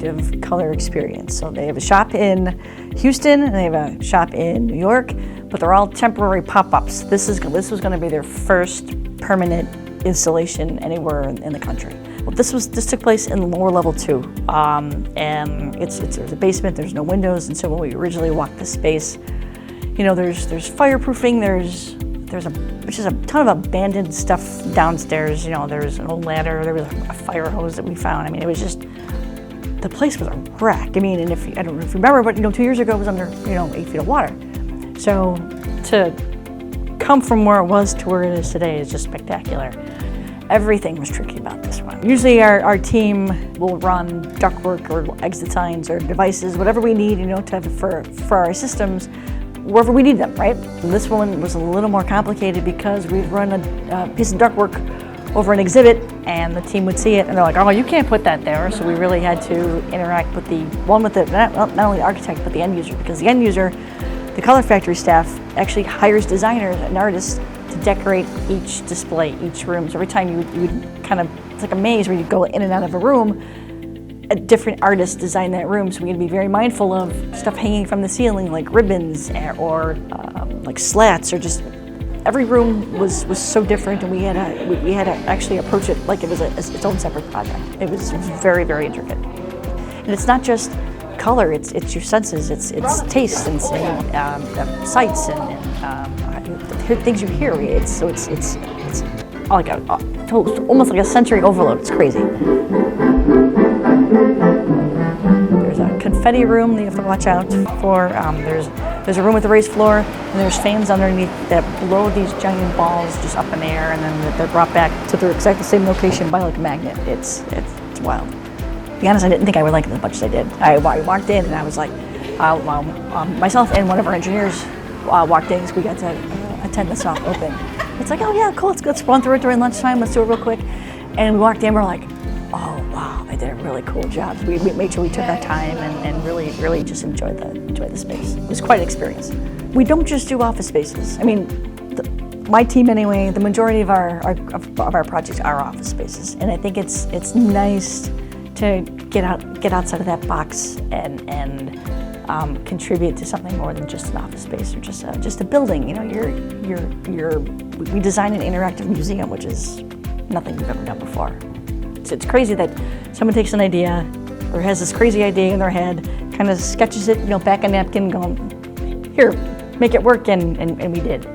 interactive color experience. So they have a shop in Houston and they have a shop in New York, but they're all temporary pop-ups. This was going to be their first permanent installation anywhere in the country. Well, this took place in lower level 2, and there's a basement. There's no windows, and so when we originally walked the space, there's fireproofing. There's just a ton of abandoned stuff downstairs. There's an old ladder. There was a fire hose that we found. I mean, it was just, the place was a wreck. I mean, and I don't know if you remember, but 2 years ago it was under 8 feet of water. So to come from where it was to where it is today is just spectacular. Everything was tricky about this one. Usually our team will run ductwork or exit signs or devices, whatever we need, for our systems, wherever we need them, right? And this one was a little more complicated because we'd run a piece of ductwork over an exhibit and the team would see it and they're like, oh, you can't put that there. So we really had to interact with not only the architect, but the end user, because the end user, the Color Factory staff, actually hires designers and artists to decorate each display, each room. So every time you would kind of, it's like a maze where you go in and out of a room, a different artist designed that room. So we had to be very mindful of stuff hanging from the ceiling, like ribbons or like slats, or just every room was so different, and we had to actually approach it like it was its own separate project. It was very, very intricate. And it's not just color, it's your senses, it's taste and sights and things you hear. It's like almost like a sensory overload. It's crazy. There's a confetti room that you have to watch out for. There's a room with a raised floor, and there's fans underneath that blow these giant balls just up in the air, and then they're brought back to their exact same location by like a magnet. It's wild. To be honest, I didn't think I would like it as much as I did. I walked in and I was like, myself and one of our engineers walked in because we got to attend the soft open. It's like, oh yeah, cool, let's run through it during lunchtime, let's do it real quick. And we walked in, we're like, oh wow, they did a really cool job. We made sure we took our time and really, really just enjoyed the space. It was quite an experience. We don't just do office spaces. I mean, my team anyway, the majority of our projects are office spaces. And I think it's nice to get outside of that box and contribute to something more than just an office space or just a building. We design an interactive museum, which is nothing we've ever done before. So it's crazy that someone takes an idea or has this crazy idea in their head, kind of sketches it, back a napkin, going, here, make it work, and we did.